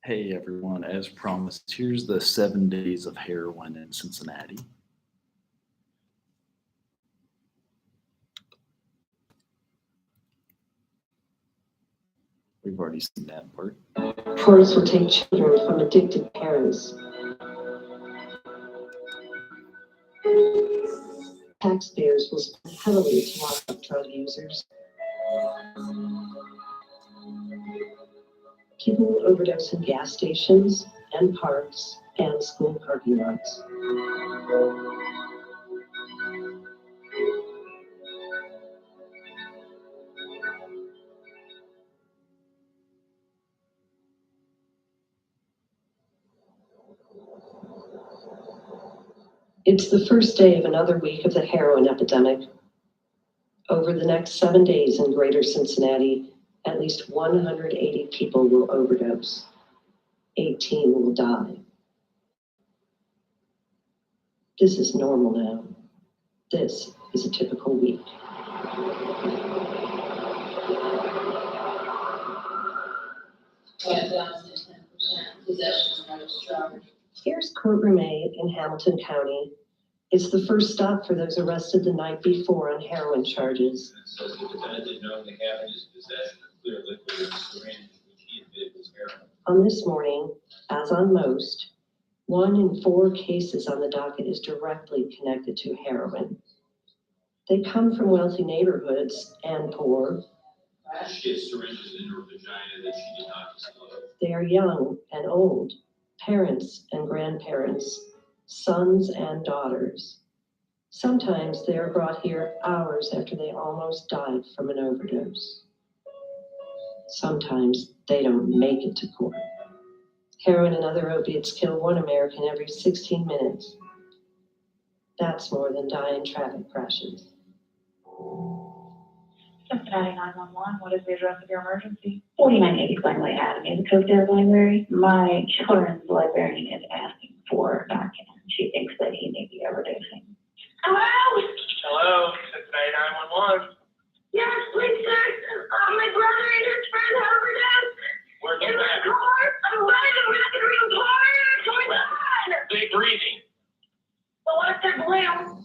Hey everyone, as promised, here's the 7 days of heroin in Cincinnati. We've already seen that part. Police will take children from addicted parents. Taxpayers will spend heavily to lock up drug users. People will overdose in gas stations and parks and school parking lots. It's the first day of another week of the heroin epidemic. Over the next 7 days in Greater Cincinnati, at least 180 people will overdose. 18 will die. This is normal now. This is a typical week. Here's courtroom A in Hamilton County. It's the first stop for those arrested the night before on heroin charges. Says the defendant did knowingly have in his possession a clear liquid in a syringe, which he admitted was heroin. On this morning, as on most, 1 in 4 cases on the docket is directly connected to heroin. They come from wealthy neighborhoods and poor. She had syringes in her vagina that she did not disclose. They are young and old, parents and grandparents, sons and daughters. Sometimes they are brought here hours after they almost died from an overdose. Sometimes they don't make it to court. Heroin and other opiates kill 1 American every 16 minutes. That's more than die in traffic crashes. Cincinnati 911, what is the address of your emergency? 4980 Glenway Avenue, the Covedale Library. My children's librarian is asking for a document. She thinks that he may be overdosing. Hello? Hello, Cincinnati 911. Yes, please, sir. My brother and his friend overdosed. Where's In the my man? car. I'm running to rapid report. What's going on? Big breathing. Well, what's that blue?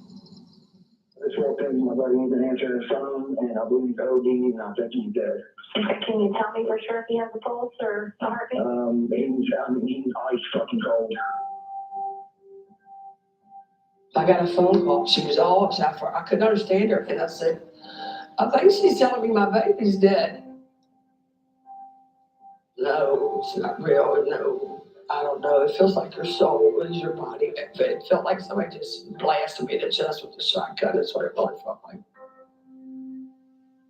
This whole thing, my buddy didn't answer his phone, and I believe he's OD, and I think he's dead. Okay, can you tell me for sure if he has a pulse or a heartbeat? He's ice fucking cold. I got a phone call. She was all upset for. I couldn't understand her, and I said, "I think she's telling me my baby's dead." No, it's not real. No, I don't know. It feels like your soul is your body. It felt like somebody just blasted me in the chest with a shotgun. That's what it really felt like.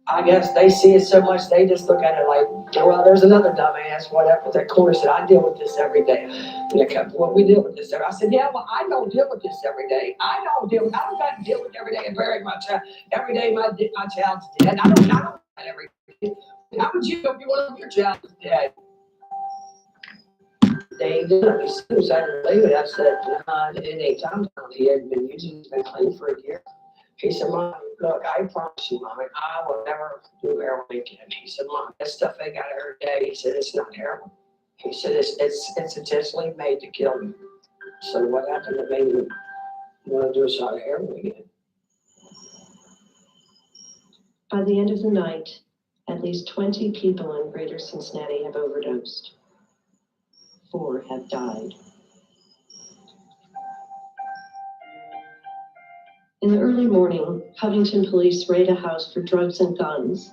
I guess they see it so much, they just look at it like, well, there's another dumbass, whatever. That corner said, I deal with this every day. And they kept, well, we deal with this every day. I said, yeah, well, I don't deal with this every day. I don't got to deal with every day and bury my child. Every day my child's dead. I don't do that every day. How would you if you want your child is dead? They did. As soon as I leave it, I said, it ain't time. He hadn't been using it. He's been clean for a year. He said, Mom, look, I promise you, Mommy, I will never do heroin again. He said, Mom, that stuff they got every day. He said, it's not heroin. He said, it's intentionally made to kill you. So what happened that made me want to do a shot of heroin again? By the end of the night, at least 20 people in Greater Cincinnati have overdosed. 4 have died. In the early morning, Covington police raid a house for drugs and guns.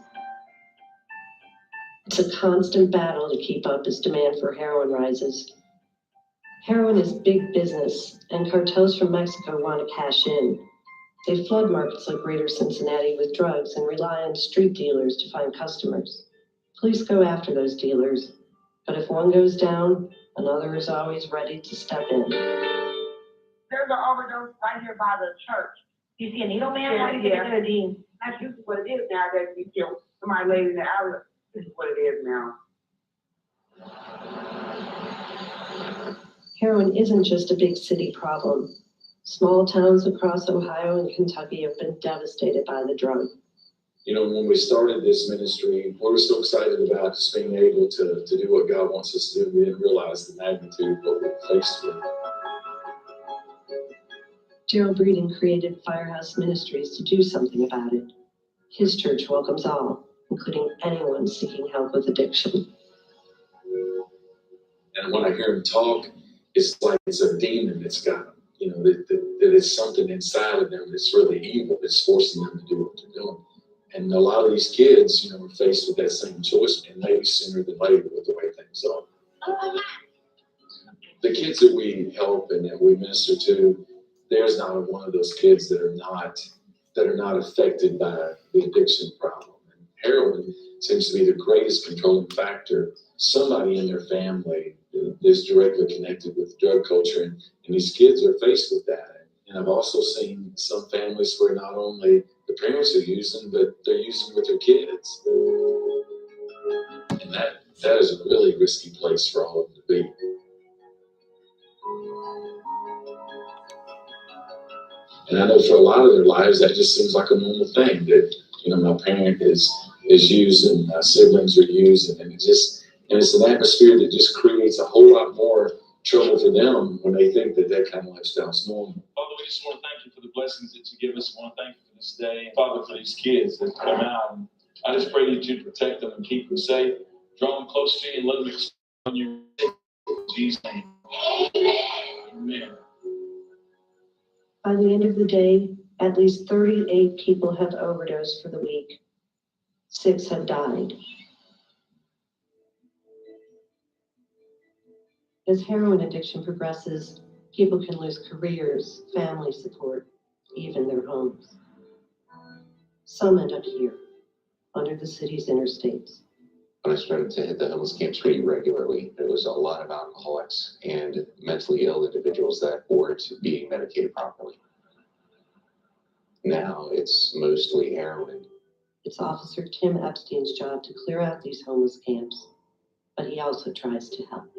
It's a constant battle to keep up as demand for heroin rises. Heroin is big business, and cartels from Mexico want to cash in. They flood markets like Greater Cincinnati with drugs and rely on street dealers to find customers. Police go after those dealers, but if one goes down, another is always ready to step in. There's an overdose right here by the church. You see a needle man? Yeah, Why do you think yeah. it's OD? That's usually what it is nowadays. You feel somebody laid in the alley. This is what it is now. Heroin isn't just a big city problem. Small towns across Ohio and Kentucky have been devastated by the drug. You know, when we started this ministry, we were so excited about just being able to do what God wants us to do. We didn't realize the magnitude of what we were faced with. Gerald Breeden created Firehouse Ministries to do something about it. His church welcomes all, including anyone seeking help with addiction. And when I hear him talk, it's like it's a demon that's got them. You know, that it's something inside of them that's really evil that's forcing them to do what they're doing. And a lot of these kids, you know, are faced with that same choice, and maybe sooner than later with the way things are. The kids that we help and that we minister to, there's not one of those kids that are not affected by the addiction problem. And heroin seems to be the greatest controlling factor. Somebody in their family is directly connected with drug culture, and these kids are faced with that. And I've also seen some families where not only the parents are using, but they're using with their kids. And that is a really risky place for all of them to be. And I know for a lot of their lives, that just seems like a normal thing that, you know, my parent is using, my siblings are using, and it's an atmosphere that just creates a whole lot more trouble for them when they think that kind of lifestyle is normal. Father, we just want to thank you for the blessings that you give us. We want to thank you for this day. And Father, for these kids that come out. And I just pray that you protect them and keep them safe. Draw them close to you and let them experience you. In Jesus' name. Amen. By the end of the day, at least 38 people have overdosed for the week. 6 have died. As heroin addiction progresses, people can lose careers, family support, even their homes. Some end up here, under the city's interstates. When I started to hit the homeless camps pretty regularly, there was a lot of alcoholics and mentally ill individuals that weren't being medicated properly. Now it's mostly heroin. It's Officer Tim Epstein's job to clear out these homeless camps, but he also tries to help.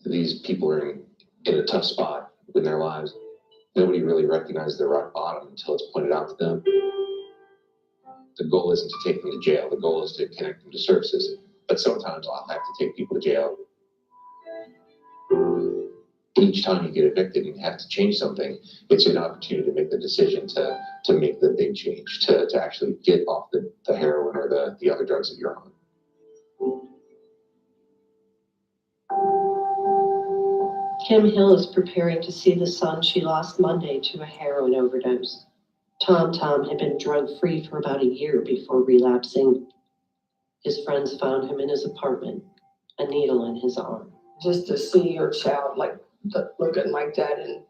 These people are in a tough spot in their lives. Nobody really recognizes their rock bottom until it's pointed out to them. The goal isn't to take them to jail. The goal is to connect them to services. But sometimes I'll have to take people to jail. Each time you get evicted and have to change something, it's an opportunity to make the decision to make the big change, to actually get off the heroin or the other drugs that you're on. Kim Hill is preparing to see the son she lost Monday to a heroin overdose. Tom had been drug-free for about a year before relapsing. His friends found him in his apartment, a needle in his arm. Just to see your child looking like that, and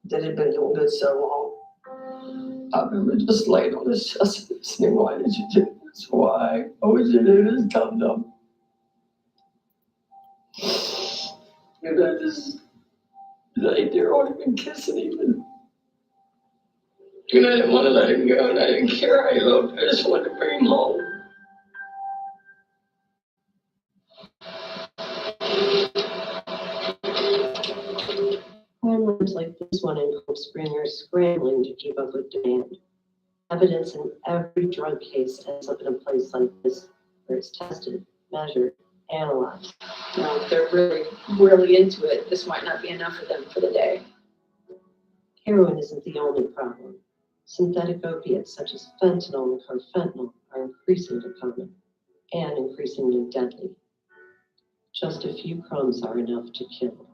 that had been doing good so long. I remember just laying on his chest and saying, "Why did you do this? Why? What would you do this, Dum-Dum?" And I just laid there on him and kissing him. And I didn't want to let him go, and I didn't care how he looked. I just wanted to bring him home. Crime like this one in Cold Spring are scrambling to keep up with demand. Evidence in every drug case ends up in a place like this, where it's tested, measured, analyzed. You know, if they're really into it, this might not be enough for them for the day. Heroin isn't the only problem. Synthetic opiates such as fentanyl and carfentanil are increasingly common and increasingly deadly. Just a few crumbs are enough to kill.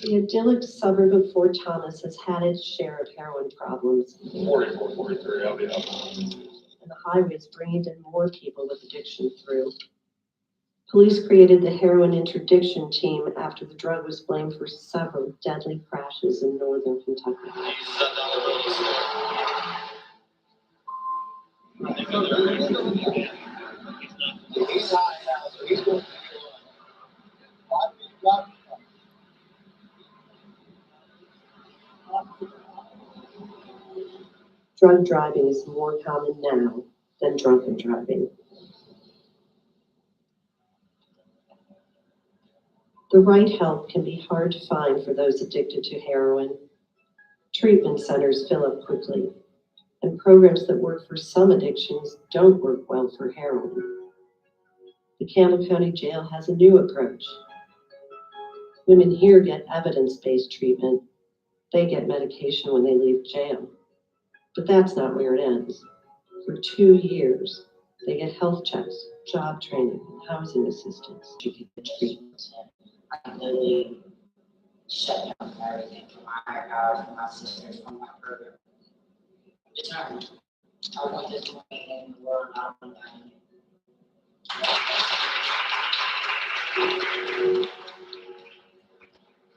The idyllic suburb of Fort Thomas has had its share of heroin problems. 44, 43, I'll be up. And the highways bring even more people with addiction through. Police created the heroin interdiction team after the drug was blamed for several deadly crashes in northern Kentucky. Drug driving is more common now than drunken driving. The right help can be hard to find for those addicted to heroin. Treatment centers fill up quickly. and programs that work for some addictions don't work well for heroin. The Campbell County Jail has a new approach. Women here get evidence-based treatment. They get medication when they leave jail. But that's not where it ends. For 2 years, they get health checks, job training, and housing assistance. She could get treatment. I literally shut down everything from my sisters, from my brother. Determined. I want this money in the world, I want that.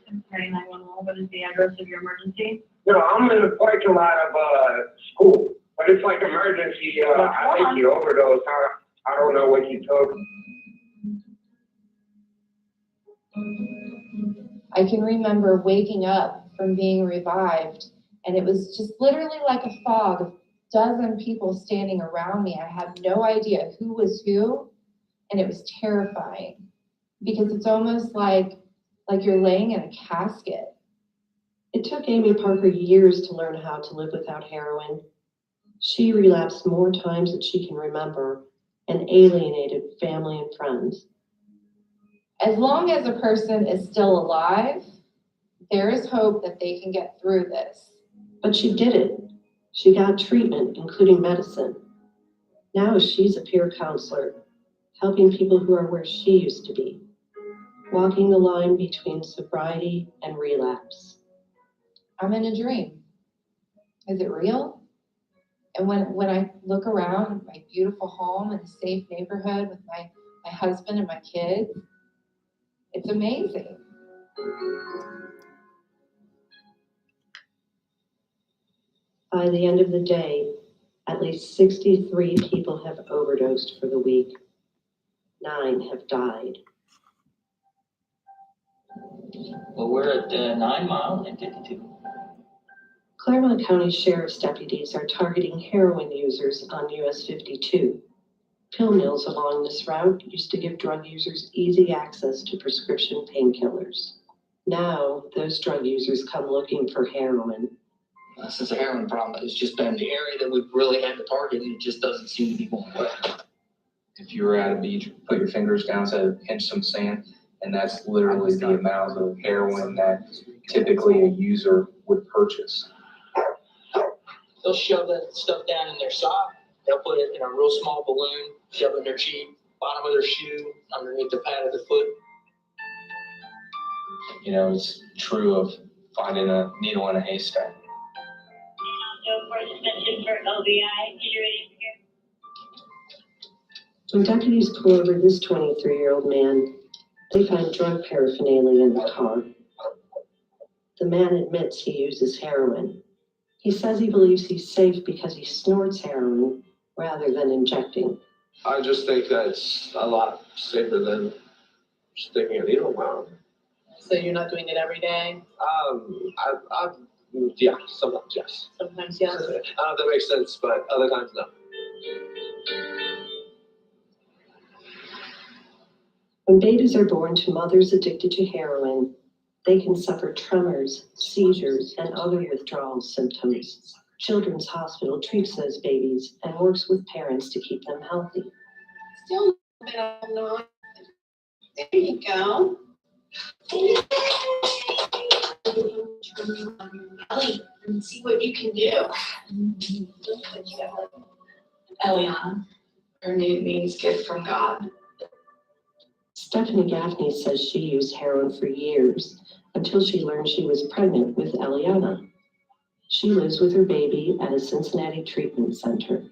Cincinnati 911, what is the address of your emergency? No, I'm in the parking lot of, school, but it's like emergency, I think you overdosed, I don't know what you took. I can remember waking up from being revived, and it was just literally like a fog of a dozen people standing around me. I had no idea who was who, and it was terrifying because it's almost like you're laying in a casket. It took Amy Parker years to learn how to live without heroin. She relapsed more times than she can remember and alienated family and friends. As long as a person is still alive, there is hope that they can get through this. But she did it. She got treatment, including medicine. Now she's a peer counselor, helping people who are where she used to be, walking the line between sobriety and relapse. I'm in a dream. Is it real? And when I look around my beautiful home and safe neighborhood with my husband and my kids, it's amazing. By the end of the day, at least 63 people have overdosed for the week. 9 have died. Well, we're at 9 Mile and 52. Claremont County Sheriff's deputies are targeting heroin users on US 52. Pill mills along this route used to give drug users easy access to prescription painkillers. Now, those drug users come looking for heroin. Since the heroin problem has just been the area that we've really had to target, and it just doesn't seem to be going away. If you were at a beach, put your fingers down, said pinch some sand, and that's literally the amount of heroin that typically a user would purchase. They'll shove that stuff down in their sock. They'll put it in a real small balloon, shove it in their cheek, bottom of their shoe, underneath the pad of the foot. You know, it's true of finding a needle in a haystack. When deputies pull over this 23-year-old man, they find drug paraphernalia in the car. The man admits he uses heroin. He says he believes he's safe because he snorts heroin rather than injecting. I just think that's a lot safer than sticking a needle down. So you're not doing it every day? Yeah, sometimes yes. Sometimes, yes. I don't know if that makes sense, but other times no. When babies are born to mothers addicted to heroin, they can suffer tremors, seizures, and other withdrawal symptoms. Children's Hospital treats those babies and works with parents to keep them healthy. Still a bit on. There you go. Ellie, and see what you can do. Eliana. Her name means gift from God. Stephanie Gaffney says she used heroin for years until she learned she was pregnant with Eliana. She lives with her baby at a Cincinnati treatment center.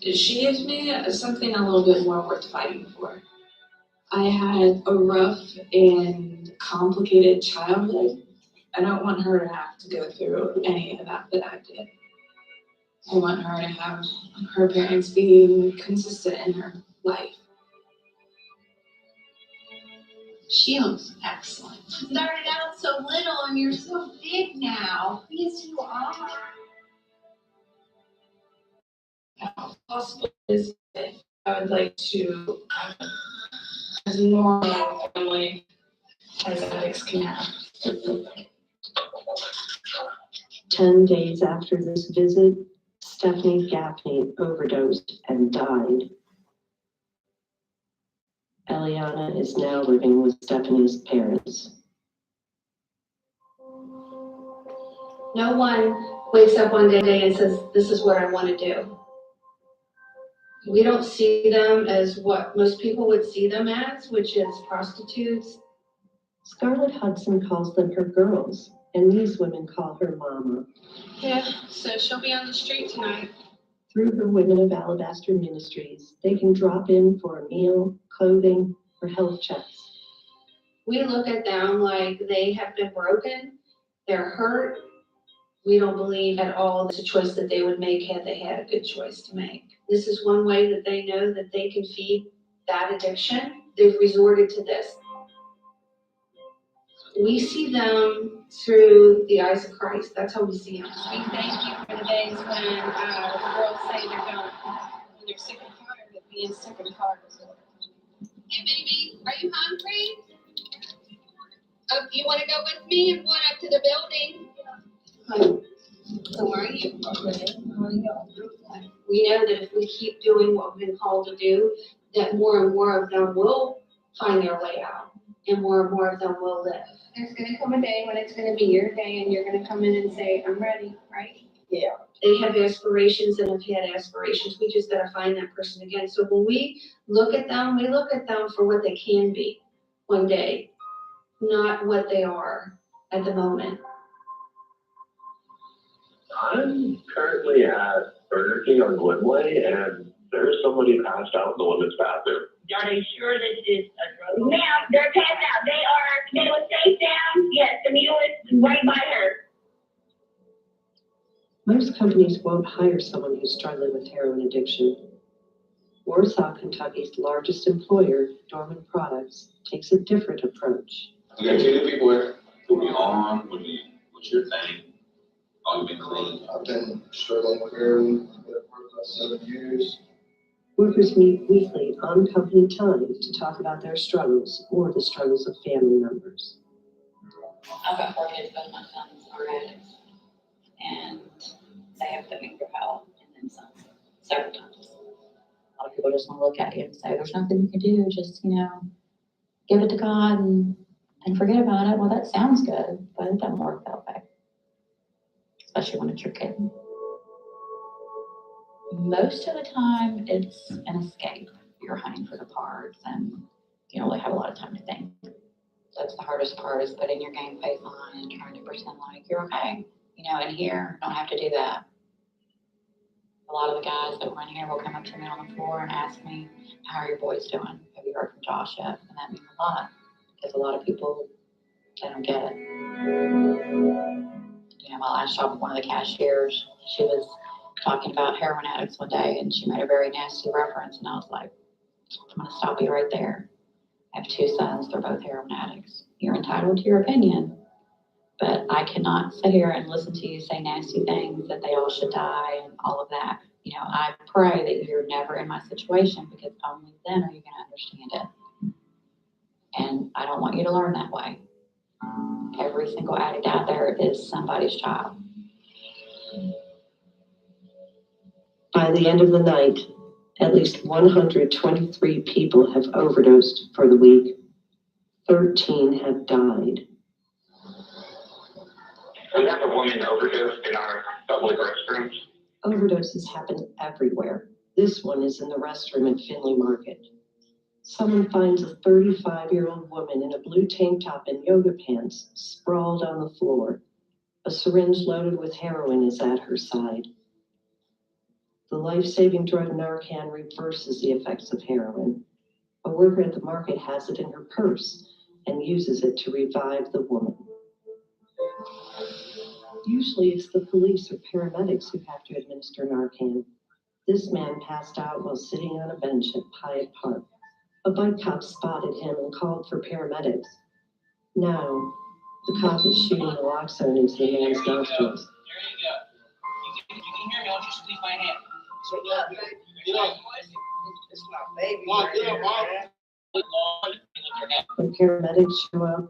She gives me something a little bit more worth fighting for. I had a rough and complicated childhood. I don't want her to have to go through any of that I did. I want her to have her parents be consistent in her life. She looks excellent. You started out so little and you're so big now. Yes, you are. How possible is it? I would like to have as normal a family as addicts can have. 10 days after this visit, Stephanie Gaffney overdosed and died. Eliana is now living with Stephanie's parents. No one wakes up one day and says, this is what I want to do. We don't see them as what most people would see them as, which is prostitutes. Scarlett Hudson calls them her girls, and these women call her mama. Yeah, so she'll be on the street tonight. Through the Women of Alabaster Ministries, they can drop in for a meal, clothing, or health checks. We look at them like they have been broken, they're hurt. We don't believe at all it's a choice that they would make had they had a good choice to make. This is one way that they know that they can feed that addiction. They've resorted to this. We see them through the eyes of Christ. That's how we see them. We thank you for the days when the girls say they're done, when they're sick and tired of being sick and tired. Hey, baby, are you hungry? You want to go with me? I'm going up to the building. How are you? We know that if we keep doing what we've been called to do, that more and more of them will find their way out, and more of them will live. There's going to come a day when it's going to be your day, and you're going to come in and say, I'm ready, right? Yeah. They have aspirations and have had aspirations. We just got to find that person again. So when we look at them for what they can be one day, not what they are at the moment. I'm currently at Burger King on Glenway, and there's somebody passed out in the women's bathroom. Are they sure this is a drug? Ma'am, they're passed out. They were safe down. Yes, the mule is right by her. Most companies won't hire someone who's struggling with heroin addiction. Warsaw, Kentucky's largest employer, Dorman Products, takes a different approach. We got 2 new people here. Put me on. What's your thing? Oh, you've been clean. I've been struggling with heroin for the past 7 years. Workers meet weekly on company time to talk about their struggles or the struggles of family members. I've got 4 kids, both my sons are addicts. And they have put me through hell and then some, several times. A lot of people just want to look at you and say, there's nothing you can do, just, give it to God and forget about it. Well, that sounds good, but it doesn't work that way. Especially when it's your kid. Most of the time, it's an escape. You're hunting for the parts and you don't really have a lot of time to think. That's the hardest part, is putting your game face on and trying to pretend like you're okay. In here, don't have to do that. A lot of the guys that were in here will come up to me on the floor and ask me, how are your boys doing? Have you heard from Josh yet? And that means a lot, because a lot of people, they don't get it. My last job with one of the cashiers, she was talking about heroin addicts one day, and she made a very nasty reference, and I was like, I'm going to stop you right there. I have 2 sons, they're both heroin addicts. You're entitled to your opinion, but I cannot sit here and listen to you say nasty things that they all should die and all of that. I pray that you're never in my situation, because only then are you going to understand it. And I don't want you to learn that way. Every single addict out there is somebody's child. By the end of the night, at least 123 people have overdosed for the week. 13 have died. We have a woman overdose in our public restrooms. Overdoses happen everywhere. This one is in the restroom at Finley Market. Someone finds a 35-year-old woman in a blue tank top and yoga pants sprawled on the floor. A syringe loaded with heroin is at her side. The life-saving drug Narcan reverses the effects of heroin. A worker at the market has it in her purse and uses it to revive the woman. Usually it's the police or paramedics who have to administer Narcan. This man passed out while sitting on a bench at Pyatt Park. A bike cop spotted him and called for paramedics. Now, the cop is shooting naloxone into the man's nostrils. There you go. You can hear me, I'll just squeeze my hand. So get up. It's my baby. When paramedics show up,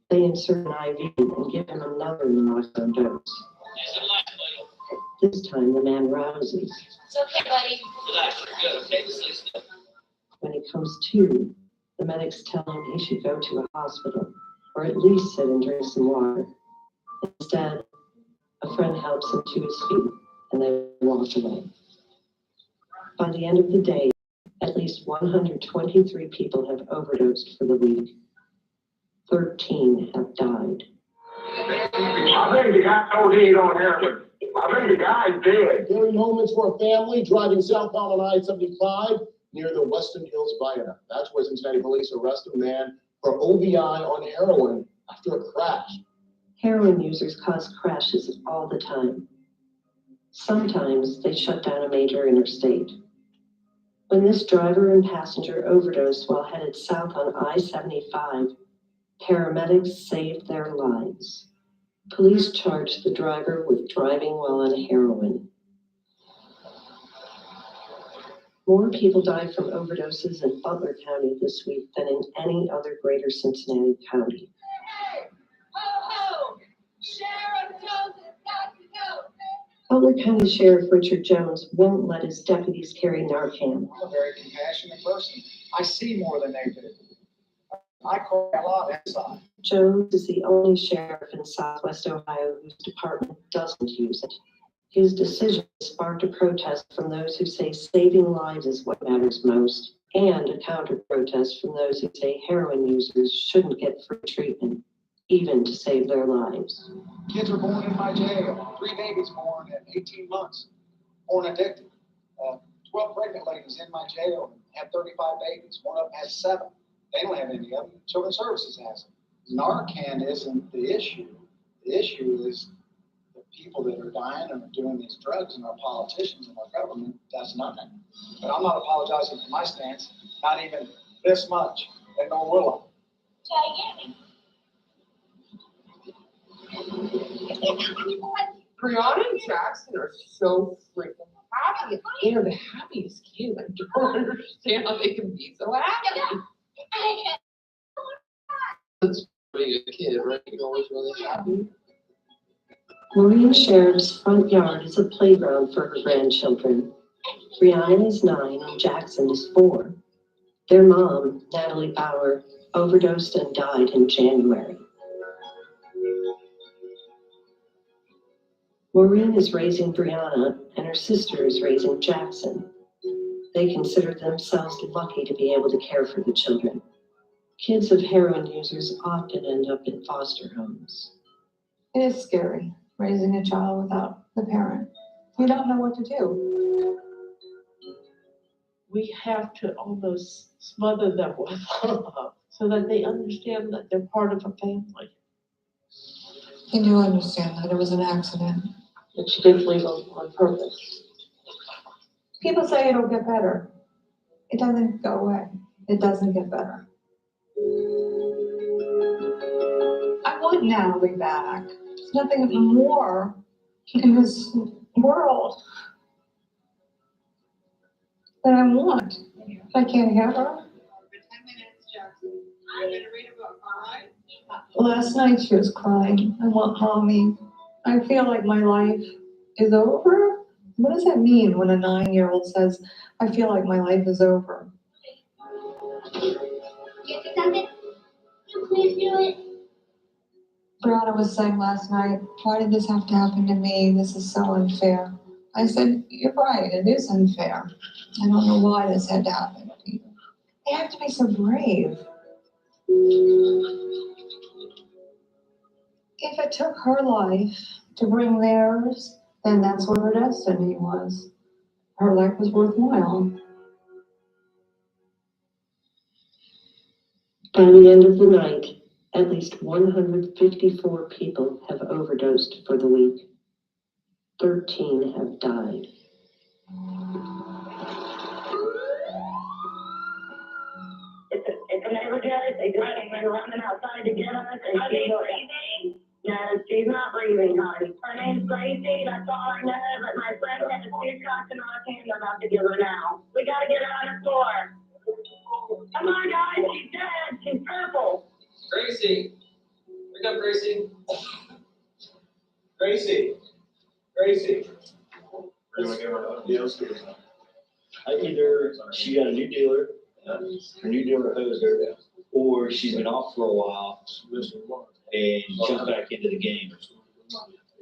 they insert an IV and give him another naloxone dose. Is it light, buddy? This time the man rouses. It's okay, buddy. Relax, you're good, okay? Just lay still. When he comes to, the medics tell him he should go to a hospital, or at least sit and drink some water. Instead, a friend helps him to his feet, and they walk away. By the end of the day, at least 123 people have overdosed for the week. 13 have died. I think the guy OD'd on heroin. I think the guy's dead. Scary moments for a family driving southbound on I-75 near the Western Hills Viaduct. That's where Cincinnati police arrested a man for OVI on heroin after a crash. Heroin users cause crashes all the time. Sometimes they shut down a major interstate. When this driver and passenger overdosed while headed south on I-75, paramedics saved their lives. Police charged the driver with driving while on heroin. More people died from overdoses in Butler County this week than in any other greater Cincinnati county. Ho, ho! Sheriff Jones has got to go. Butler County Sheriff Richard Jones won't let his deputies carry Narcan. I'm a very compassionate person. I see more than they do. I cry a lot inside. Jones is the only sheriff in Southwest Ohio whose department doesn't use it. His decision sparked a protest from those who say saving lives is what matters most, and a counter-protest from those who say heroin users shouldn't get free treatment, even to save their lives. Kids were born in my jail. 3 babies born at 18 months, born addicted. 12 pregnant ladies in my jail had 35 babies. One of them has 7. They don't have any of them. Children's Services has them. Narcan isn't the issue. The issue is the people that are dying and are doing these drugs, and our politicians and our government does nothing. But I'm not apologizing for my stance, not even this much, and nor will Brianna and Jackson are so freaking happy. They're the happiest kids. I don't understand how they can be so happy. That's being a kid, right? You're always really happy. Maureen Sheriff's front yard is a playground for her grandchildren. Brianna is 9 and Jackson is 4. Their mom, Natalie Bauer, overdosed and died in January. Maureen is raising Brianna and her sister is raising Jackson. They consider themselves lucky to be able to care for the children. Kids of heroin users often end up in foster homes. It is scary, raising a child without the parent. You don't know what to do. We have to almost smother them with love so that they understand that they're part of a family. You do understand that it was an accident. That she didn't leave on purpose. People say it'll get better. It doesn't go away. It doesn't get better. I want Natalie back. There's nothing more in this world that I want. I can't have her. Last night she was crying. I want mommy. I feel like my life is over. What does that mean when a 9-year-old says, I feel like my life is over? Please do it. Brianna was saying last night, why did this have to happen to me? This is so unfair. I said, you're right, it is unfair. I don't know why this had to happen to you. They have to be so brave. If it took her life to bring theirs, then that's what her destiny was. Her life was worthwhile. By the end of the night, at least 154 people have overdosed for the week. 13 have died. It's a neighbor, Judge. They just came in running outside to get us. And Are they breathing? No, she's not breathing, honey. Her name's Gracie. That's all I know. But my friend has 2 shots in her hand. I'm about to give her now. We gotta get her out of the store. Come on, guys. She's dead. She's purple. Gracie, wake up, Gracie. Gracie, Either she got a new dealer, her new dealer hosed her, or she's been off for a while and jumped back into the game.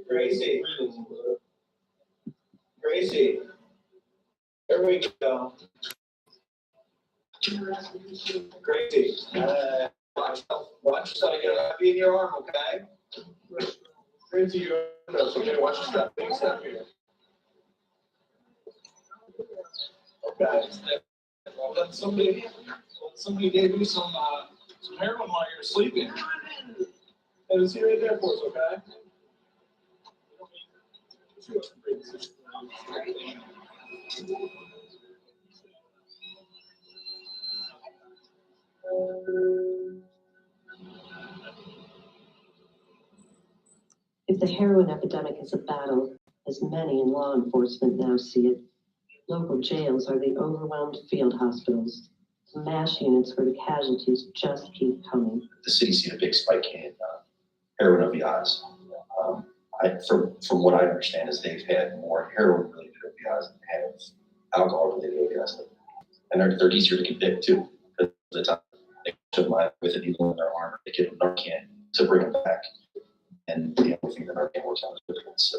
Gracie. Gracie. There we go. Gracie, watch yourself, you gotta be in your arm, okay? Gracie, you're, okay, watch your step, big step here. Okay. Let somebody give you some heroin while you're sleeping. And it's here right there for us, okay? If the heroin epidemic is a battle, as many in law enforcement now see it, local jails are the overwhelmed field hospitals, the MASH units where the casualties just keep coming. The city's seen a big spike in heroin OVIs. From what I understand is they've had more heroin-related OVIs than they have alcohol-related OVIs. And they're easier to convict too. Because the time they took my with a needle in their arm, they get Narcan to bring them back. And the only thing that Narcan works on is difficult. So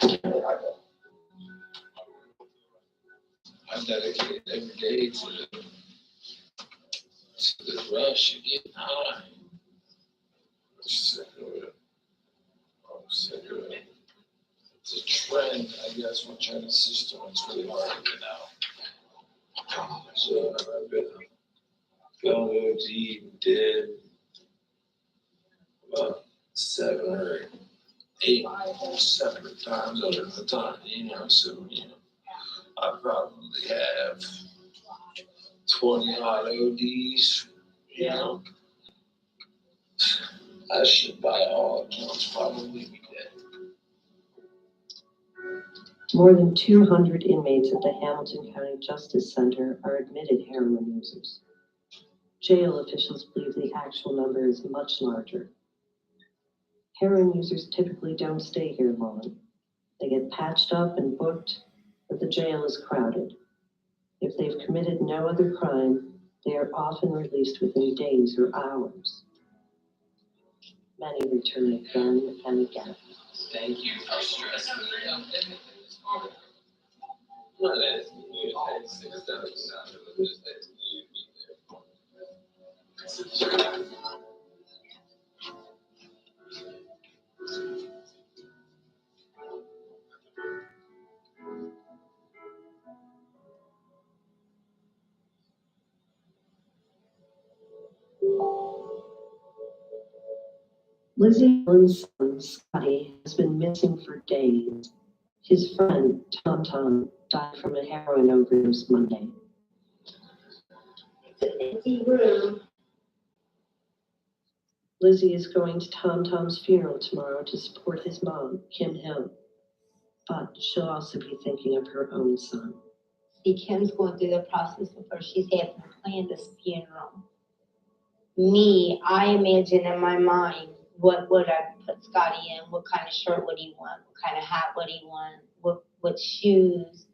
I can't really hide that. I'm dedicated every day to the rush of getting high. I'm sick of it. It's a trend, I guess, we're trying to system. It's really hard to get out. So I've been going OD, did about 7 or 8 separate times over the time, so, I probably have 20 odd ODs, I should by all accounts probably be dead. More than 200 inmates at the Hamilton County Justice Center are admitted heroin users. Jail officials believe the actual number is much larger. Heroin users typically don't stay here long. They get patched up and booked, but the jail is crowded. If they've committed no other crime, they are often released within days or hours. Many return again and again. Thank you for stressing me out. Lizzie Allen's son, Scotty, has been missing for days. His friend, Tom Tom, died from a heroin overdose Monday. It's an empty room. Lizzie is going to Tom Tom's funeral tomorrow to support his mom, Kim Hill. But she'll also be thinking of her own son. See, Kim's going through the process with her. She's having to plan this funeral. Me, I imagine in my mind, what would I put Scotty in? What kind of shirt would he want? What kind of hat would he want? What shoes?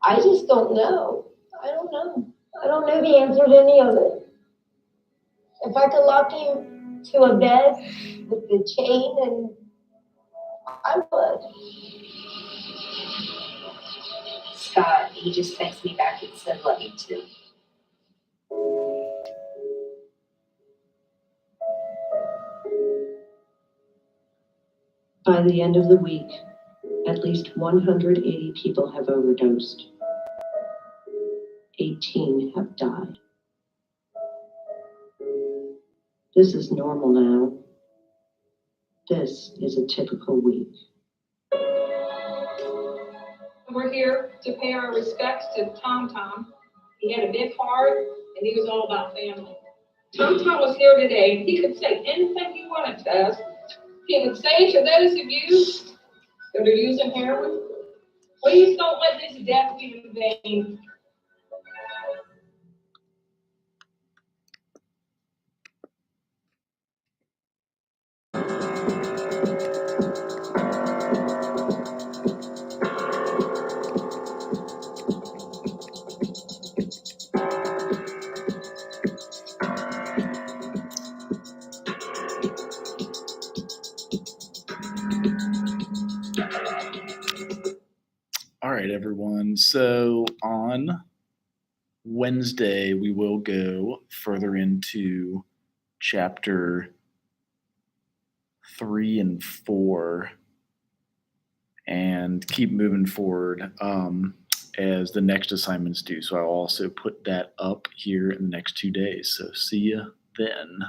I just don't know. I don't know. I don't know the answer to any of it. If I could lock him to a bed with the chain, and I would. Scott, he just texted me back and said, love you too. By the end of the week, at least 180 people have overdosed. 18 have died. This is normal now. This is a typical week. We're here to pay our respects to Tom Tom. He had a big heart and he was all about family. Tom Tom was here today and he could say anything he wanted to us. He would say to those of you that are using heroin, please don't let this death be in vain. everyone. So on Wednesday, we will go further into chapter 3 and 4 and keep moving forward as the next assignments do. So I'll also put that up here in the next 2 days. So see you then.